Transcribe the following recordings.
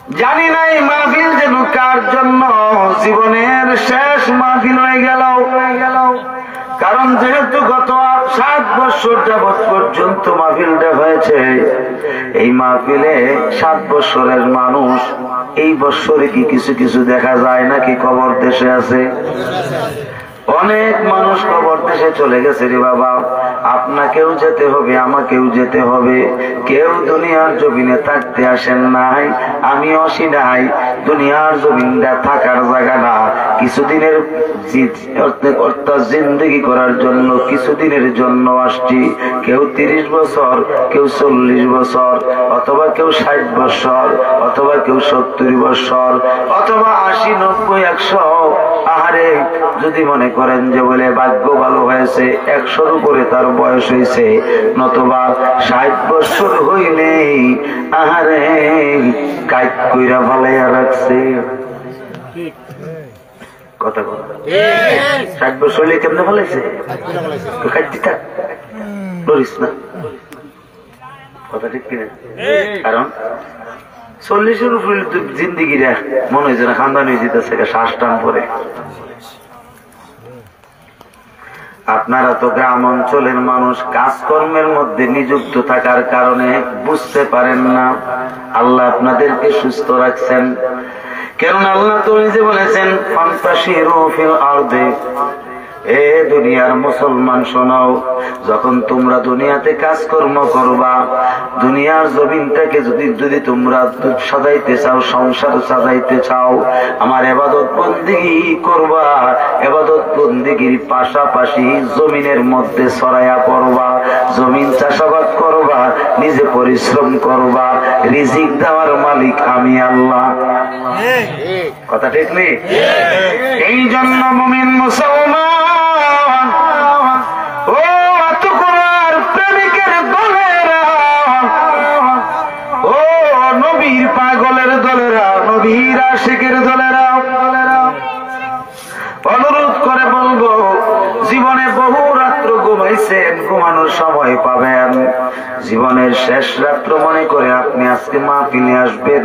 জানি না এই মাহফিল যেন কার জন্য জীবনের শেষ মাহফিল হয়ে গেল। কারণ যেহেতু গত 7 বছর যাবৎ পর্যন্ত মাহফিলটা হয়েছে, এই মাহফিলে 7 বছরের মানুষ এই বছরে কি কিছু কিছু দেখা যায় নাকি কবর দেশে আছে? অনেক মানুষ কবর দেশে চলে গেছে রে বাবা। আপনাকেও যেতে হবে, আমাকেও যেতে হবে। কেউ দুনিয়ার জমিনে থাকতে আসেন নাই, আমিও আসি নাই। দুনিয়ার জমিনটা থাকার জায়গা না, কিছুদিনের অর্থাৎ জিন্দগি করার জন্য কিছুদিনের জন্য আসছি। কেউ 30 বছর, কেউ 40 বছর, অথবা কেউ 60 বছর, অথবা কেউ 70 বছর, অথবা 80, 90, 100। আহারে, যদি মনে করেন যে বলে ভাগ্য ভালো হয়েছে 100-র উপরে তার বয়স হয়েছে, নতুবা 60 বছর হইলেই আহারে কাইট কইরা ভালাইয়া রাখছে। কথা কথা 60 বছর হইলে কেমনে ভালাইছে? খাইতে থাক, লড়িস না। কথা ঠিক কিনা? কারণ 40-এর উপরে জিন্দিগিরা মনে হয়েছে না খানদান হয়ে যেতেছে, শ্বাস টান পরে। আপনারা তো গ্রাম অঞ্চলের মানুষ, কাজকর্মের মধ্যে নিযুক্ত থাকার কারণে বুঝতে পারেন না। আল্লাহ আপনাদেরকে সুস্থ রাখছেন, কারণ আল্লাহ তো নিজে বলেছেন ফান্তাশিরু ফিল আরদি। এ দুনিয়ার মুসলমান শোনাও, যখন তোমরা দুনিয়াতে কাজকর্ম করবা, দুনিয়ার জমিনটাকে যদি তোমরা সাজাইতে চাও, সংসার সাজাইতে চাও, আমার ইবাদত বন্দেগী করবা, ইবাদত বন্দেগীর পাশাপাশি জমিনের মধ্যে ছড়াইয়া পড়বা, জমিন চাষাবাদ করবা, নিজে পরিশ্রম করবা। রিজিক দেওয়ার মালিক আমি আল্লাহ। কথা ঠিক নেই? এই জন্য মুমিন মুসলমান, ও আতকুরার প্রেমিকের দলেরা, ও নবীর পাগলের দলেরা, নবীর আশিকের দলেরা, অনুরোধ করে বলবো, জীবনে বহু রাত্র ঘুমাইছেন, ঘুমানোর সময় পাবেন। জীবনের শেষ রাত্র মনে করে আপনি আজকে মাহফিলে আসবেন,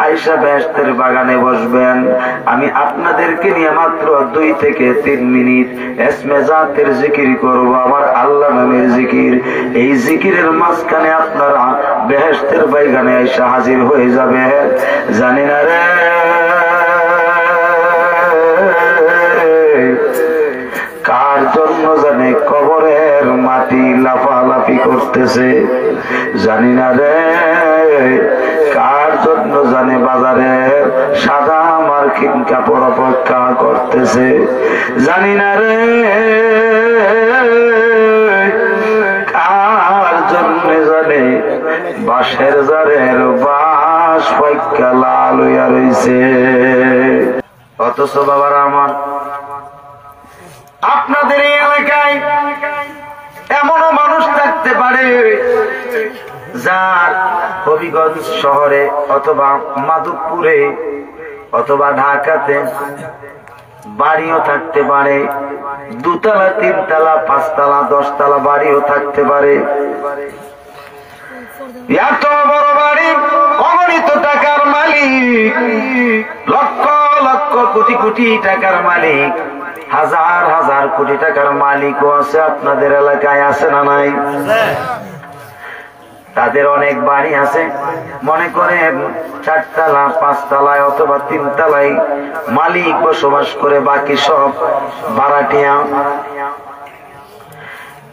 আয়েশা বেহেশতের বাগানে বসবেন। আমি আপনাদেরকে নিয়ে মাত্র 2 থেকে 3 মিনিট ইসমে জাতের জিকির করব, আমার আল্লাহ নামের জিকির। এই জিকিরের মাঝখানে আপনারা বেহেশতের বাগানে আয়েশা হাজির হয়ে যাবে। জানি না রে কার জন্য জানে কবরের মাটি লাফালাফি করতেছে, জানি না রে কার জন্য জানে বাজারে সাদা মার্কিন কাপড় অপেক্ষা করতেছে, জানি না রে কার জন্য জানে বাঁশের জারের বাঁশ পয়কা লাল হইয়া রইছে। অথচ বাবারা আমার, আপনাদের এই এলাকায় এমনও মানুষ থাকতে পারে যার হবিগঞ্জ শহরে অথবা মাধবপুরে অথবা ঢাকাতে বাড়িও থাকতে পারে, 2 তলা 3 তলা 5 তলা 10 তলা বাড়িও থাকতে পারে। এত বড় বাড়ি, অগণিত টাকার মালিক, লক্ষ লক্ষ কোটি কোটি টাকার মালিক, হাজার হাজার কোটি টাকার মালিকও আছে আপনাদের এলাকায়, আছে না নাই? তাদের অনেক বাড়ি আছে, মনে করেন 4 তলা 5 তলায় অথবা 3 তলায় মালিক বসবাস করে, বাকি সব ভাড়াটিয়া।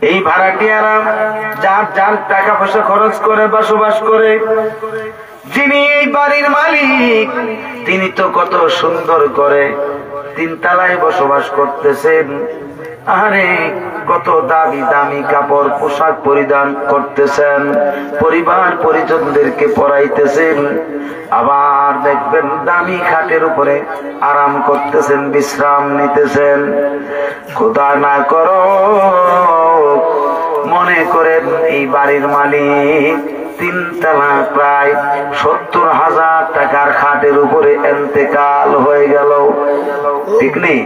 এই ভাড়াটিয়ারা যার যার টাকা পয়সা খরচ করে বসবাস করে। যিনি এই বাড়ির মালিক, তিনি তো কত সুন্দর করে 3 তলায় বসবাস করতেছেন। আরে কত দামি দামি কাপড় পোশাক পরিধান করতেছেন, পরিবার পরিজনদেরকে পড়াইতেছেন, আবার দেখবেন দামি খাটের উপরে আরাম করতেছেন, বিশ্রাম নিতেছেন। খোদা না করো মনে করেন এই বাড়ির মালিক তিনতলা প্রায় 70,000 টাকার খাটের উপরে এন্তেকাল হয়ে গেল। ঠিক নেই?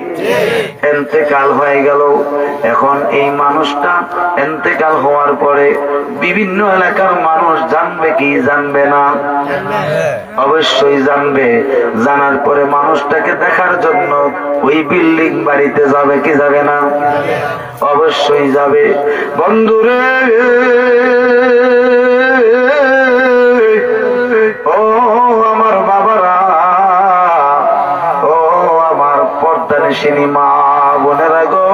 এন্তেকাল হয়ে গেল। এখন এই মানুষটা এন্তেকাল হওয়ার পরে বিভিন্ন এলাকার মানুষ জানবে কি জানবে না? অবশ্যই জানবে। জানার পরে মানুষটাকে দেখার জন্য ওই বিল্ডিং বাড়িতে যাবে কি যাবে না? অবশ্যই যাবে। বন্ধুরে, ও আমার বাবারা, ও আমার পর্দানিশিনী মা বোনেরা গো,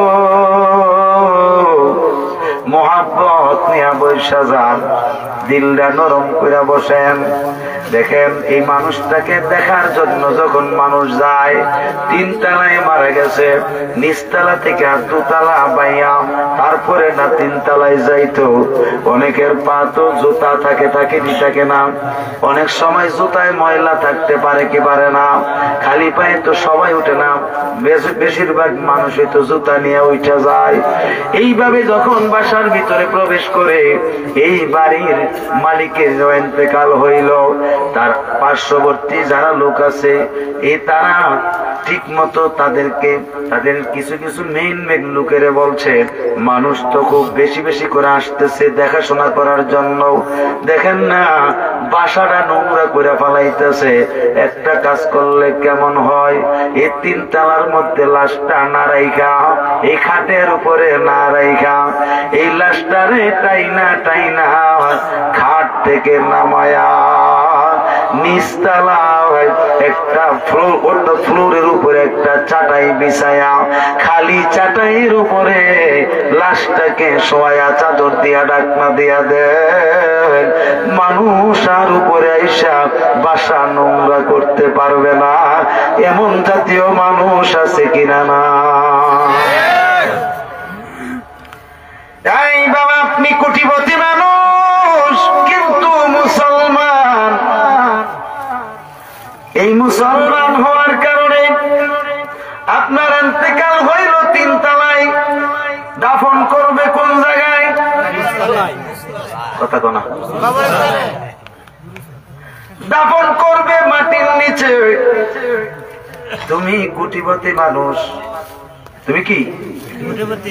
মোহাব্বত নিয়া বৈশা যান, দিলটা নরম করে বসেন। দেখেন এই মানুষটাকে দেখার জন্য যখন মানুষ যায়, 3 তলায় মারা গেছে, নিচতলা থেকে 2 তলা বাইয়া তারপরে না 3 তলায় যাইতো। অনেকের পা তো জুতা থাকে কি থাকে না? অনেক সময় জুতায় ময়লা থাকতে পারে কি পারে না? খালি পায়ে তো সবাই উঠে না, বেশিরভাগ মানুষই তো জুতা নিয়ে উঠে যায়। এইভাবে যখন বাসার ভিতরে প্রবেশ করে, এই বাড়ির মালিকের ইন্তেকাল হইল, তার পার্শ্ববর্তী যারা লোক আছে তারা ঠিক মতো তাদের কিছু কিছু মেইন লোকের বলছে, মানুষ তো খুব বেশি বেশি করে আসতেছে দেখাশোনা করার জন্য, দেখেন না বাসাটা নোংরা করে ফেলাইতেছে, একটা কাজ করলে কেমন হয়, এই 3 তলার মধ্যে লাশটা না রাইখা, এই খাটের উপরে না রাইখা, এই লাশটারে টাইনা টাইনা খাট থেকে নামায়া নিচতলা একটা ফ্লোরের উপরে একটা চাটাই বিছায়া, খালি চাটাইয়ের উপরে লাশটাকে শোয়া চাদর দিয়া ঢাকনা দিয়া দেন। মানুষ আর উপরে আইসা বাসা নোংরা করতে পারবে না, এমন জাতীয় মানুষ আছে কিনা না? এই বাবা, আপনি কোটিপতি মানুষ, কিন্তু মুসলমান। এই মুসলমান হওয়ার কারণে আপনার ইন্তেকাল হইল 3 তলায়, দাফন করবে কোন জায়গায়? কথা কোনা দাফন করবে মাটির নিচে। তুমি কোটিপতি মানুষ, তুমি কি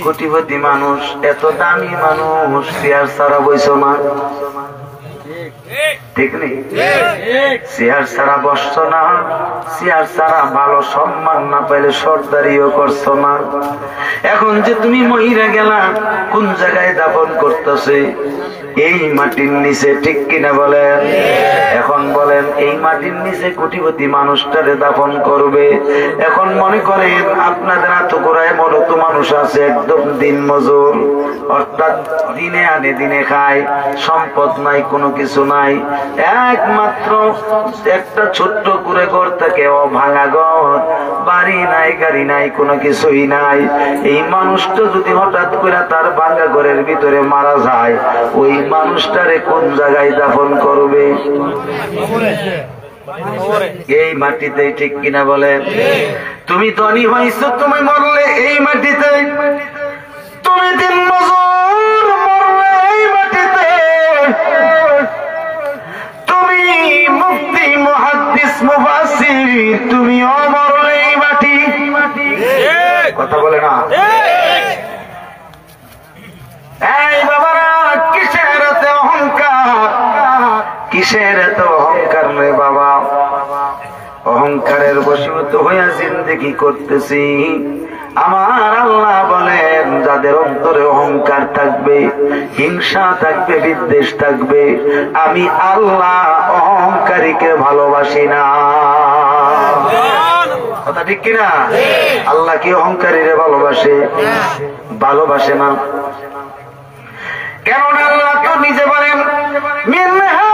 কোটিপতি মানুষ, এত দামি মানুষ, চেয়ার ছাড়া বইছো না? ঠিক নেই? চেয়ার ছাড়া বসছো না, চেয়ার ছাড়া ভালো সম্মান না পাইলে সর্দারিও করছো না। এখন যে তুমি মহিলা গেলা, কোন জায়গায় দাফন করতেছে? এই মাটির নিচে, ঠিক কিনা বলেন? এখন বলেন, এই মাটির নিচে কোটিপতি মানুষটারে দাফন করবে। এখন মনে করেন আপনাদের আতকোড়ায় বড় তো মানুষ আছে একদম দিন মজুর, অর্থাৎ দিনে আনে দিনে খায়, সম্পদ নাই, কোনো কিছু নাই, একমাত্র একটা ছোট্ট করে ঘর থাকে, ও ভাঙা ঘর, বাড়ি নাই, গাড়ি নাই, কোনো কিছুই নাই। এই মানুষটা যদি হঠাৎ করে তার ভাঙা ঘরের ভিতরে মারা যায়, ওই মানুষটারে কোন জায়গায় দাফন করবে? এই মাটিতে, ঠিক কিনা বলেন? তুমি ধনী হইছো, তুমি মরলে এই মাটিতে, তুমি দিন মজুর মরলে এই মাটিতে, তুমি মুফতি মুহাদ্দিস মুফাসসির তুমিও মরলে এই মাটি। কথা বলে না? এই বাবারা, কিসের এত অহংকার, কিসের এত অহংকার রে বাবা? অহংকারের বশীভূত হইয়া জিন্দেগি করতেছি। আমার আল্লাহ বলেন, যাদের অন্তরে অহংকার থাকবে, হিংসা থাকবে, বিদ্বেষ থাকবে, আমি আল্লাহ অহংকারীকে ভালোবাসি না। কথা ঠিক কিনা? আল্লাহ কি অহংকারীরে ভালোবাসে? ভালোবাসে না। কেন? আল্লাহ তো নিজে বলেন, মিনহা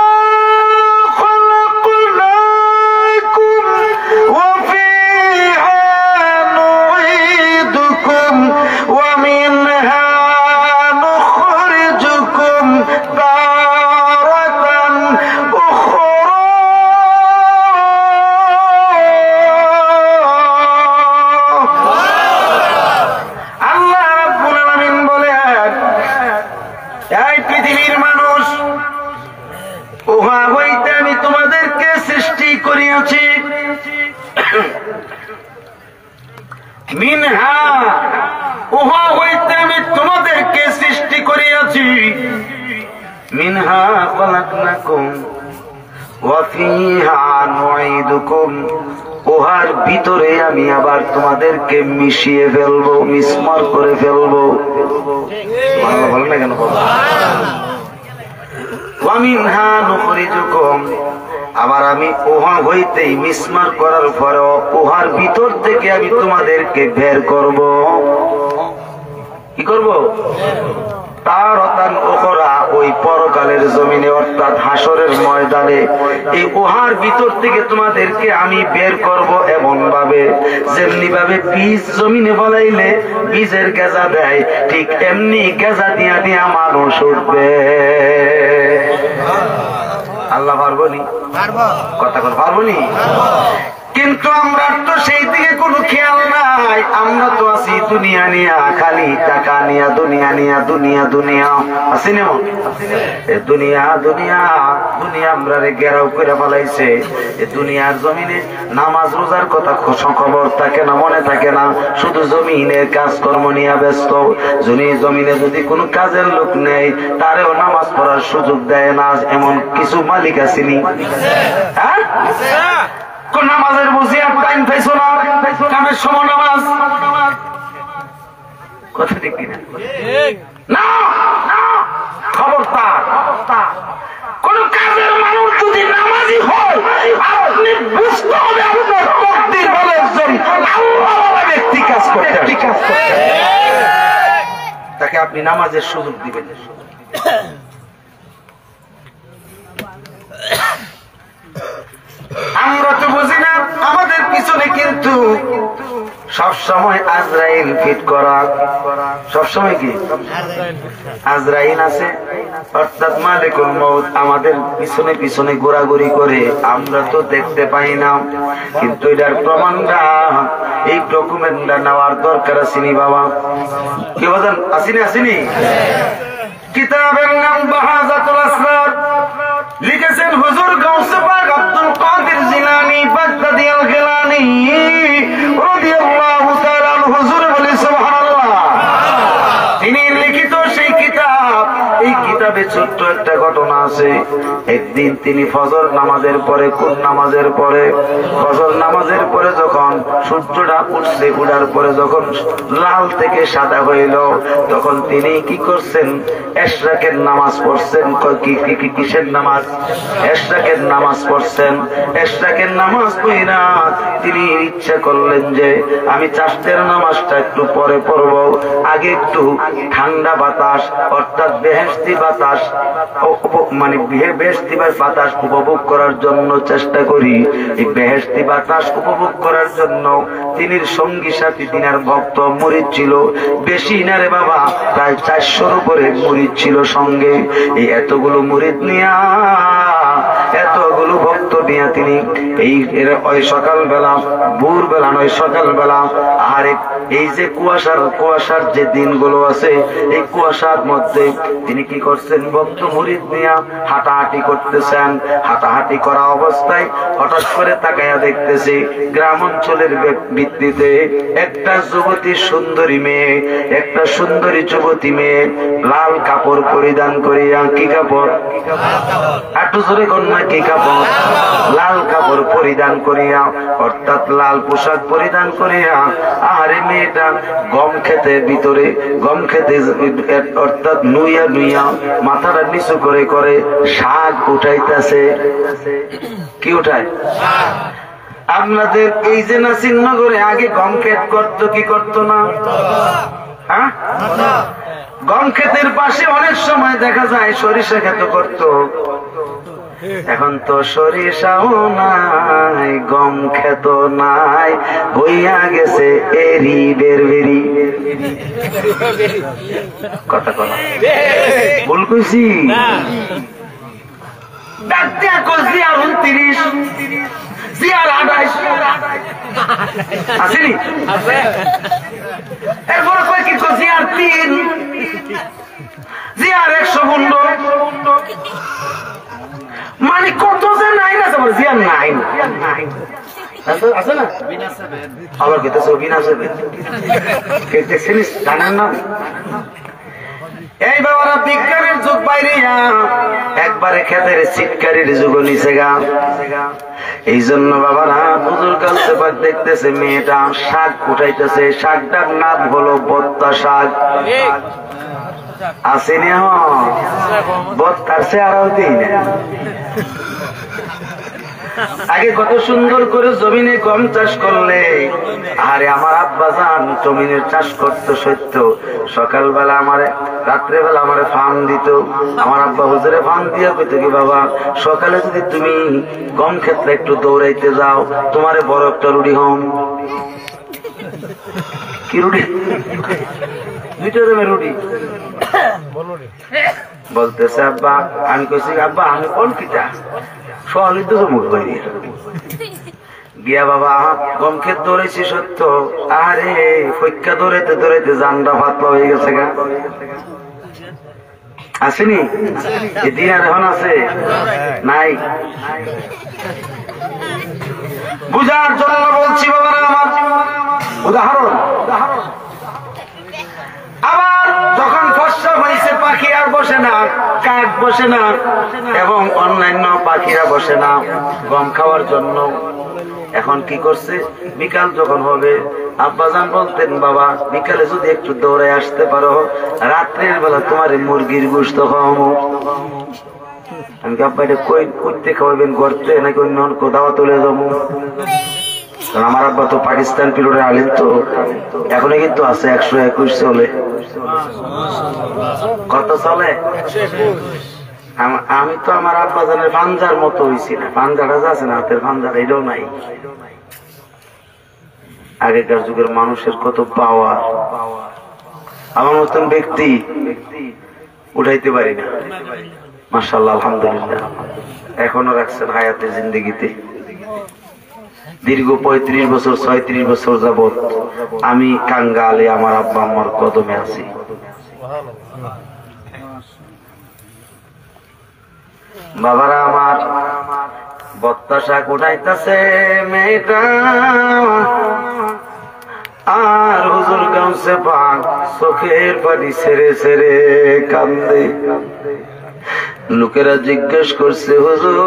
খলাকনাকুম ওয়া ফিহা নুঈদুকুম ওয়া মিনহা নুখরিজুকুম তারাতান উখরা। আল্লাহ রাব্বুল আলামিন বলেন, এই পৃথিবীর মানুষ মিনহা উহা হইতে আমি তোমাদেরকে সৃষ্টি করিয়াছি, মিনহা খলাকনাকুম ওয়া ফিহা নুঈদুকুম, উহার ভিতরে আমি আবার তোমাদেরকে মিশিয়ে ফেলবো, মিসমার করে ফেলবো। ভালো না কেন? ওয়া মিনহা নুখরিজুকুম, আবার আমি উহা হইতেই মিসমার করার পরেও উহার ভিতর থেকে আমি তোমাদেরকে বের করব। কি করব? তারাতান উখরা, ওই পরকালের জমিনে অর্থাৎ হাসরের ময়দানে এই উহার ভিতর থেকে তোমাদেরকে আমি বের করব এমন ভাবে যেমনি ভাবে বীজ জমিনে ফলাইলে বীজের গেজা দেয়, ঠিক এমনি গেজা দিয়া দিয়া মানুষ উঠবে। আল্লাহ পারবনি? কথা কথা পারবনি? কিন্তু আমরা তো সেই দিকে কোনো খেয়াল নাই। আমরা তো আছি দুনিয়া নিয়া, খালি টাকা নিয়া, দুনিয়া নিয়া, দুনিয়া দুনিয়া আছি না? দুনিয়া দুনিয়া দুনিয়া আমরা ঘেরাও করে ফেলাইছে। দুনিয়ার জমিনে নামাজ রোজার কথা খবর থাকে না, মনে থাকে না, শুধু জমিনের কাজকর্ম নিয়ে ব্যস্ত। জমিনে যদি কোনো কাজের লোক নেই, তারেও নামাজ পড়ার সুযোগ দেয় না, এমন কিছু মালিক আসেনি? হ্যাঁ, কোন নামাজের বুঝিয়া টাইম পাইছো না, কামের সময় নামাজ কথা ঠিক কিনা? না, খবরদার, কোন কাজের মানুষ যদি নামাজি হয়, আপনি বুঝতে হবে আপনার তকদির বলে একজন আল্লাহওয়ালা ব্যক্তি কাজ করতে, তাকে আপনি নামাজের সুযোগ দিবেন। আমরা তো বুঝি না, আমাদের পিছনে কিন্তু সবসময় আজরাইল ফিট করা, সবসময় কি আজরাইল আছে, অর্থাৎ মালিকুল মউত আমাদের পিছনে পিছনে ঘোরাঘুরি করে, আমরা তো দেখতে পাই না। কিন্তু এটার প্রমাণটা, এই ডকুমেন্টটা নেওয়ার দরকার আসেনি বাবা। কি বলেন? আসেনি? আসেনি? কিতাবের নাম বাহাজাতুল আসরার, লিখেছেন হুজুর গাউসে পাক আব্দুল কাদের জিলানী বাগদাদী আল গিলানী রাদিয়াল্লাহু তাআলা হুজুর বলে সুবহানাল্লাহ। তিনি লিখিত সেই কিতাব, এই কিতাবে ছোট্ট একটা ঘটনা আছে। একদিন তিনি ফজর নামাজের পরে, কোন নামাজের পরে? ফজর নামাজের পরে যখন সূর্যটা উঠছে, উঠার পরে যখন লাল থেকে সাদা হইল, তখন তিনি কি করছেন? এশরাকের নামাজ পড়ছেন। কিসের নামাজ? এশরাকের নামাজ পড়ছেন। এশরাকের নামাজ পড়া তিনি ইচ্ছা করলেন যে আমি চাষের নামাজটা একটু পরে পড়ব, আগে একটু ঠান্ডা বাতাস অর্থাৎ বেহেশতি বাতাস, মানে বেহেশতি বাতাস উপভোগ করার জন্য চেষ্টা করি। এই বেহেশতি বাতাস উপভোগ করার জন্য তিনি সঙ্গী সাথী, তিনার ভক্ত মুরিদ ছিল, বেশি না রে বাবা, প্রায় 400-র উপরে মুরিদ ছিল সঙ্গে। এই এতগুলো মুরিদ নিয়া, এতগুলো ভক্ত নিয়ে তিনি ওই সকালবেলা, ভোরবেলা নয় সকালবেলা, আর এই যে কুয়াশার যে দিনগুলো আছে, এই কুয়াশার মধ্যে তিনি কি করছেন? ভক্ত মুরিদ নিয়া হাঁটাহাঁটি করতেছেন। হাঁটাহাঁটি করা অবস্থায় হঠাৎ করে তাকাইয়া দেখতেছি গ্রাম অঞ্চলের ভিত্তিতে একটা যুবতী সুন্দরী মেয়ে, একটা সুন্দরী যুবতী মেয়ে লাল কাপড় পরিধান করিয়া, কি কাপড়? একটু জোরে কন্যা, কি কাপড়? লাল কাপড় পরিধান করিয়া, অর্থাৎ লাল পোশাক পরিধান করিয়া, আরে মেয়েটা গম খেতে ভিতরে, গম খেতে অর্থাৎ নুইয়া নুইয়া মাথাটা নিচু করে করে শাক উঠাইতেছে। কি উঠায়? আপনাদের এই যে নাসিরনগরে আগে গম ক্ষেত করতো, কি করতো না? হ্যাঁ, গম ক্ষেতের পাশে অনেক সময় দেখা যায় সরিষা ক্ষেত করতো। এখন তো সরিষাও নাই, গম ক্ষেত নাই, হইয়া গেছে এরি বেরবেরি। কথা কথা ভুল কইছি? জিয়ার 29, জিয়ার 28 আসেনি? এরপরে কয় কি? জিয়ার 3, জিয়ার 115, মানে কত যে নাই না, জিয়ার 9। আছে না আবার খেতেছে বিনাশে জানেন না এই বাবারা বিজ্ঞানের যুগ বাইরে একবারে খেতের চিৎকারের যুগ নিচে গা এই জন্য বাবারা হুজুর কাছে দেখতেছে মেয়েটা শাক উঠাইতেছে শাকটার নাম হলো বত্তা শাক আসেনি বত্তার সে আরো দিই না আগে কত সুন্দর করে জমিনে গম চাষ করলে আরে আমার আব্বা জান জমিনের চাষ করতো সত্য সকালবেলা আমারে রাত্রেবেলা আমারে ফার্ম দিত আমার আব্বা হুজুরে ফার্ম দিয়ে কইতো কি বাবা সকালে যদি তুমি গম ক্ষেত্রে একটু দৌড়াইতে যাও তোমারে বড় একটা রুটি হম কি রুটি দুইটা দেবে রুটি বলতেছে আব্বা আমি কইছি আব্বা আমি কোন কিটা সহলিত তো মুখ বাইরে গিয়া বাবা গম ক্ষেত দৌড়েছি সত্য আরে ফৈক্কা দৌড়াইতে দৌড়াইতে জানটা পাতলা হয়ে গেছে গা আসেনি এদিন আর এখন আছে নাই বুঝার জন্য বলছি বাবা আমার উদাহরণ আবার যখন ফসল হয়েছে পাখি আর বসে না কাক বসে না এবং অন্যান্য পাখিরা বসে না গম খাওয়ার জন্য এখন কি করছে বিকাল যখন হবে আব্বাজান বলতেন বাবা বিকালে যদি একটু দৌড়ে আসতে পারো রাত্রের বেলা তোমার মুরগির গোশত খাওয়াবো আমি আব্বা এটা করতে খাওয়াবেন করতে নাকি অন্য দাওয়া তুলে যাবো আমার আব্বা তো পাকিস্তান পিরিয়ডের আলিম তো এখনো কিন্তু আছে 121 চলে কত চলে আমি তো আমার আব্বা জানের পাঞ্জার মতো হয়েছি না পাঞ্জাটা আছে না হাতের পাঞ্জার এটাও নাই আগেকার যুগের মানুষের কত পাওয়ার আমার মতন ব্যক্তি উঠাইতে পারি না মাশাআল্লাহ আলহামদুলিল্লাহ এখনো রাখছেন হায়াতে জিন্দেগিতে দীর্ঘ 35 বছর 36 বছর যাবত আমি কাঙ্গালে আমার আব্বা আম্মার কদমে আছি বাবারা আমার বত্তা শাক উঠাইতেছে মেয়েটা আর হুজুর গামছে পাক চোখের পানি ছেড়ে ছেড়ে কান্দে লোকেরা জিজ্ঞেস করছে হুজুর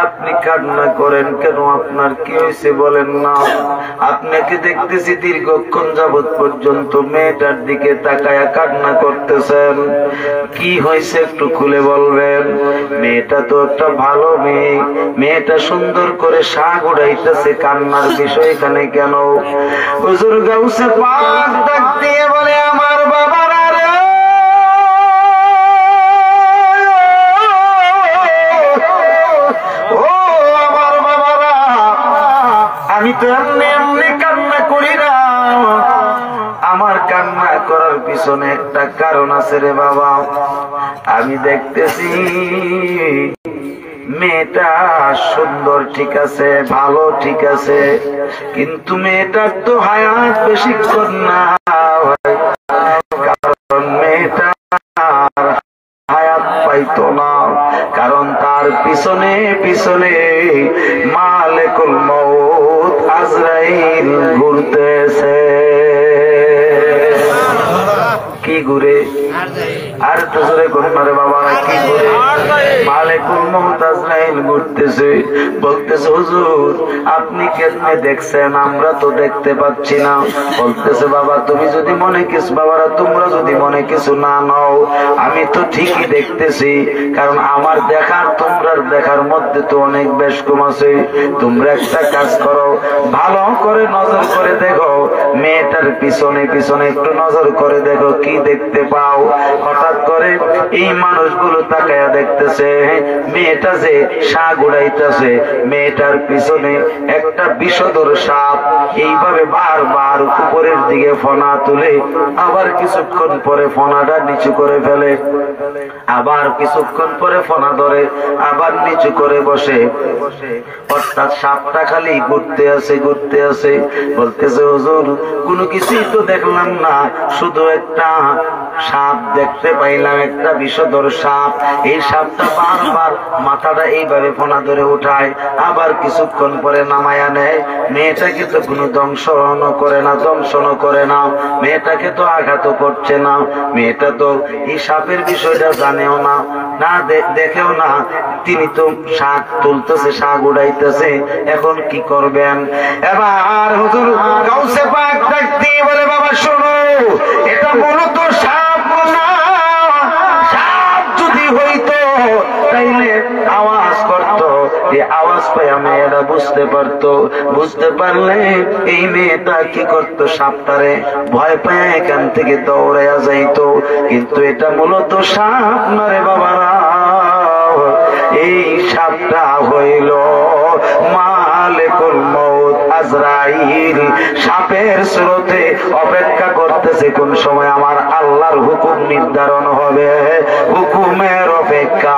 আপনি কান্না করেন কেন আপনার কি হয়েছে বলেন না আপনাকে দেখতেছি দীর্ঘক্ষণ যাবৎ পর্যন্ত মেয়েটার দিকে তাকায়া কান্না করতেছেন কি হয়েছে একটু খুলে বলবেন মেয়েটা তো একটা ভালো মেয়ে মেয়েটা সুন্দর করে শাক উড়াইতেছে কান্নার বিষয় এখানে কেন হুজুর গাউসে পাক ডাক দিয়ে বলে আমার বাবার আমি তো এমনি এমনি কান্না করি না আমার কান্না করার পিছনে একটা কারণ আছে রে বাবা আমি দেখতেছি মেয়েটা সুন্দর ঠিক আছে ভালো ঠিক আছে কিন্তু মেয়েটার তো হায়াত বেশিক্ষণ না কারণ মেয়েটা হায়াত পাইতো না কারণ তার পিছনে পিছনে মালিকুল মউত আজরাইল ঘুরতেছে কি ঘুরে আর তো জোরে ঘুরে বাবা কি ঘুরে মালিকুল মউত আজরাইল ঘুরতেছে বলতেছে হুজুর আপনি কেমনে দেখছেন আমরা তো দেখতে পাচ্ছি না বলতেছে বাবা তুমি যদি মনে কিছু বাবারা তোমরা যদি মনে কিছু না নাও আমি তো ঠিকই দেখতেছি কারণ আমার দেখার তোমরার দেখার মধ্যে তো অনেক বেশ কম আছে তোমরা একটা কাজ করো ভালো করে নজর করে দেখো মেয়েটার পিছনে পিছনে একটু নজর করে দেখো কি দেখতে পাও হঠাৎ করে এই মানুষগুলো তাকায়া দেখতেছে মেয়েটা যে শাক উড়াইতেছে মেয়েটার পিছনে একটা বিষধর সাপ এইভাবে বারবার উপরের দিকে ফনা তুলে আবার কিছুক্ষণ পরে ফনাটা নিচু করে ফেলে আবার কিছুক্ষণ পরে ফনা ধরে আবার নিচু করে বসে অর্থাৎ সাপটা খালি ঘুরতে আছে বলতেছে হুজুর কোনো কিছুই তো দেখলাম না শুধু একটা সাপ দেখতে পাইলাম, একটা বিষধর সাপ। এই সাপটা বারবার মাথাটা এইভাবে ফোনা ধরে উঠায়, আবার কিছুক্ষণ পরে নামায়া নেয়। মেয়েটাকে তো কোনো দংশনও করে না, মেয়েটাকে তো আঘাত করছে না, মেয়েটা তো এই সাপের বিষয়টা জানেও না, দেখেও না। তিনি তো শাক তুলতেছে, শাক উড়াইতেছে। এখন কি করবেন? এবার হুজুর গাউসে পাক ডাক দিয়ে বলে, বাবা শোনো, এটা মূলত সাপ না। সাপ যদি হইতো তাইলে আওয়াজ করতো, এই আওয়াজ পাই মেয়েরা বুঝতে পারলে এই মেয়েটা কি করতো, সাপটারে ভয় পায় এখান থেকে দৌড়াইয়া যাইতো। কিন্তু এটা মূলত সাপ না রে বাবারা, এই সাপটা হইল মালিকুল মউত আজরাইল। সাপের স্রোতে অপেক্ষা করতেছে কোন সময় আমার আল্লাহর হুকুম নির্ধারণ হবে, হুকুমের অপেক্ষা।